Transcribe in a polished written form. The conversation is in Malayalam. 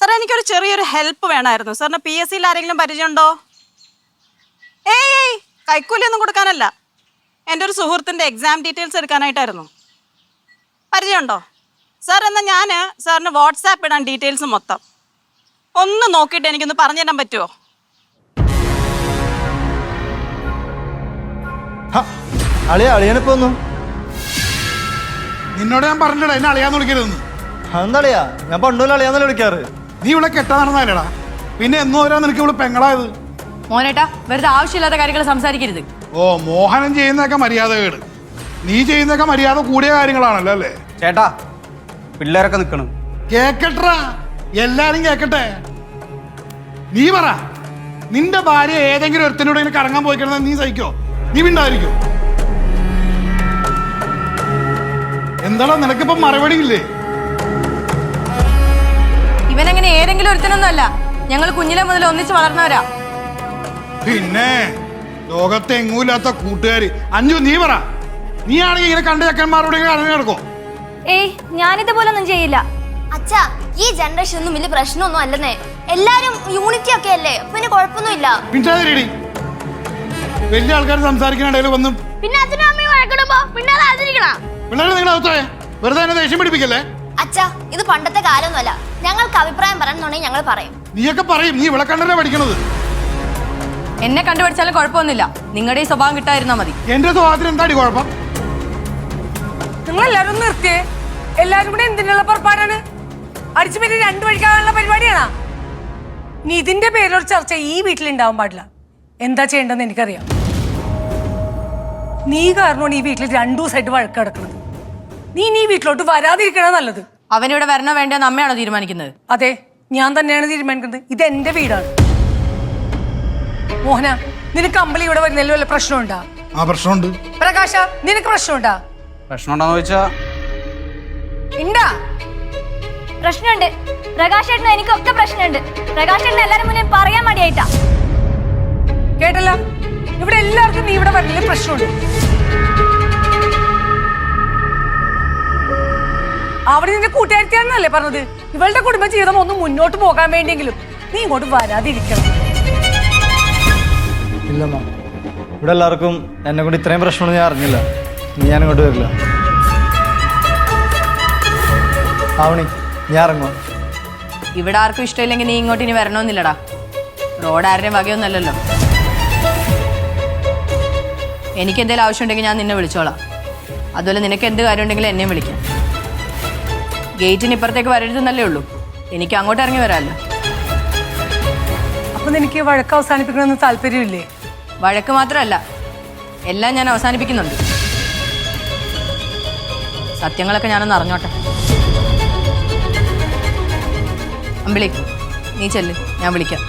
സാറേ എനിക്കൊരു ചെറിയൊരു ഹെൽപ്പ് വേണമായിരുന്നു. സാറിന് PSCയിൽ ആരെങ്കിലും പരിചയമുണ്ടോ? ഏയ് കൈക്കൂലിയൊന്നും കൊടുക്കാനല്ല, എൻ്റെ ഒരു സുഹൃത്തിൻ്റെ എക്സാം ഡീറ്റെയിൽസ് എടുക്കാനായിട്ടായിരുന്നു. പരിചയമുണ്ടോ സാർ? എന്നാൽ ഞാൻ സാറിന് വാട്സാപ്പ് ഇടാൻ ഡീറ്റെയിൽസ് മൊത്തം ഒന്ന് നോക്കിയിട്ട് എനിക്കൊന്ന് പറഞ്ഞു തരാൻ പറ്റുമോ? അളിയാണിപ്പോ ഒന്നും നിന്നോട് ഞാൻ പറഞ്ഞില്ലടാ എന്നെ അളിയാന്ന് വിളിക്കരുതെന്ന്. അതെന്താളിയാ? ഞാൻ പണ്ടുപോലെ അളിയാന്നല്ലേ വിളിക്കാറ്. നീ ഇവിടെ കെട്ടാ നടന്നല്ലേടാ, പിന്നെ എന്നോ വരാ നിനക്ക് ഇവിടെ പെങ്ങളായത്. മോനേട്ടാ വെറുതെ ആവശ്യമില്ലാത്ത കാര്യങ്ങൾ സംസാരിക്കരുത്. ഓ, മോഹനം ചെയ്യുന്നതൊക്കെ മര്യാദ കേട്, നീ ചെയ്യുന്നതൊക്കെ മര്യാദ കൂടിയ കാര്യങ്ങളാണല്ലോ അല്ലേ? ചേട്ടാ പിള്ളേരൊക്കെ നിക്കണം. കേക്കട്ടാ, എല്ലാരും കേക്കട്ടെ. നീ പറ, നിന്റെ ഭാര്യ ഏതെങ്കിലും ഒരുത്തനോട് ഇങ്ങനെ കറങ്ങാൻ പോയി കിടന്നാൽ നീ സഹിക്കോ? നീ മിണ്ടായിരിക്കോ? എന്താടാ നിനക്കിപ്പം മറുപടി ഇല്ലേ? ഇവനങ്ങനെ ഏതെങ്കിലും ഒരുത്തനൊന്നും അല്ല, ഞങ്ങൾ കുഞ്ഞിലെ മുതൽ ഒന്നിച്ച് വളർന്നവരാ. പിന്നെ ലോകത്തെ എങ്ങൂല്ലാത്ത കൂട്ടുകാരി. അഞ്ചു നീ പറ, നീ ആണെങ്കിൽ ഇങ്ങനെ കണ്ട ചക്കന്മാരോട് ഇറങ്ങി നടക്കോ? ഏയ് ഞാനിതുപോലൊന്നും ചെയ്യില്ല അച്ഛാ. ഈ ജനറേഷൻ ഒന്നും വലിയ പ്രശ്നമൊന്നും അല്ലെന്നേ, എല്ലാരും യൂണിറ്റി ഒക്കെ അല്ലേ, പിന്നെ കുഴപ്പമൊന്നുമില്ല. പിന്നേടി വലിയ ആൾക്കാർ സംസാരിക്കുന്നിടയിൽ വന്നും പിന്നെ അച്ഛനും അമ്മയും വഴക്കിടുമ്പോ പിന്നെ അത് ആചരിക്കണം. പിള്ളേരെ നിങ്ങൾ അകത്തോയെ വെറുതെ എന്നെ ദേഷ്യം പിടിപ്പിക്കല്ലേ. അച്ഛാ ഇത് പണ്ടത്തെ കാലമൊന്നുമല്ല, ഞങ്ങൾക്ക് അഭിപ്രായം പറയണമെന്നുണ്ടെങ്കിൽ ഞങ്ങൾ പറയും. നീയൊക്കെ പറയും, നീ ഇവിടെ കണ്ടല്ലേ പഠിക്കണത്. എന്നെ കണ്ടുപിടിച്ചാലും കുഴപ്പമൊന്നുമില്ല, നിങ്ങളുടെ ഈ സ്വഭാവം കിട്ടാതിരുന്നാ മതി. എന്റെ സ്വഭാവത്തിന് എന്താടി കുഴപ്പം? നിങ്ങൾ എല്ലാരും നിർത്തിയേ. എല്ലാരും കൂടെ എന്തിനുള്ള പുറപ്പാടാണ്? അടിച്ചു പറ്റി രണ്ടു വഴിക്കാനുള്ള പരിപാടിയാണോ? ഇനി ഇതിന്റെ പേരൊരു ചർച്ച ഈ വീട്ടിൽ ഉണ്ടാവാൻ പാടില്ല. എന്താ ചെയ്യേണ്ടതെന്ന് എനിക്കറിയാം. നീ കാരണമാണ് ഈ വീട്ടിൽ 2 ദിവസമായിട്ട് വഴക്ക് കിടക്കുന്നത്. നീ ഈ വീട്ടിലോട്ട് വരാതിരിക്കണ നല്ലത്. അവനിവിടെ വരണോ വേണ്ടെന്ന് അമ്മയാണോ തീരുമാനിക്കുന്നത്? അതെ, ഞാൻ തന്നെയാണ് തീരുമാനിക്കുന്നത്. ഇത് എന്റെ വീടാണ്. മോഹന, നിനക്ക് അമ്പലി ഇവിടെ വരുന്നതിൽ വല്ല പ്രശ്നമുണ്ടാ? ആ പ്രശ്നമുണ്ട്. പ്രകാശ, നിനക്ക് പ്രശ്നമുണ്ടാ? പ്രശ്നം ഉണ്ടോന്ന് ചോദിച്ചാ ഉണ്ടാ? പ്രശ്നമുണ്ട്. പ്രകാശേട്ടന് എനിക്കൊക്കെ പ്രശ്നമുണ്ട്. പ്രകാശേട്ടന് എല്ലാരും മുന്നേ പറയാൻ മടിയായിട്ടാ. കേട്ടല്ല, ഇവിടെ എല്ലാവർക്കും നീ ഇവിടെ വരുന്നതിൽ പ്രശ്നമുണ്ട്. അവിടെ നിന്റെ കൂട്ടുകാരിയാണെന്നല്ലേ പറഞ്ഞത്? ഇവളുടെ കുടുംബജീവിതം ഒന്ന് മുന്നോട്ട് പോകാൻ വേണ്ടിയെങ്കിലും നീ ഇങ്ങോട്ട് വരാതിരിക്കണം. ഇല്ലമ്മ, ഇവിടെ എല്ലാവർക്കും എന്നെ കൊണ്ട് ഇത്രയും പ്രശ്നമൊന്നും ഞാൻ അറിഞ്ഞില്ല. ഞാൻ ഇങ്ങോട്ട് വരില്ല. ആവണി, ഞാൻ ഇറങ്ങുമോ? ഇവിടെ ആർക്കും ഇഷ്ടമില്ലെങ്കിൽ നീ ഇങ്ങോട്ട് ഇനി വരണമെന്നില്ലടാ. റോഡ് ആരുടെയും വകയൊന്നുമല്ലല്ലോ. എനിക്ക് എന്തെങ്കിലും ആവശ്യമുണ്ടെങ്കിൽ ഞാൻ നിന്നെ വിളിച്ചോളാം. അതുപോലെ നിനക്ക് എന്ത് കാര്യം ഉണ്ടെങ്കിലും എന്നെയും വിളിക്കാം. ഗേറ്റിന് ഇപ്പുറത്തേക്ക് വരരുതെന്നല്ലേ ഉള്ളൂ, എനിക്ക് അങ്ങോട്ട് ഇറങ്ങി വരാമല്ലോ. അപ്പൊ നിനക്ക് വഴക്ക് അവസാനിപ്പിക്കണമെന്ന് താല്പര്യമില്ലേ? വഴക്ക് മാത്രമല്ല, എല്ലാം ഞാൻ അവസാനിപ്പിക്കുന്നുണ്ട്. സത്യങ്ങളൊക്കെ ഞാനൊന്ന് അറിഞ്ഞോട്ടെ. അമ്പിളി, നീ ചെല്ല്, ഞാൻ വിളിക്കാം.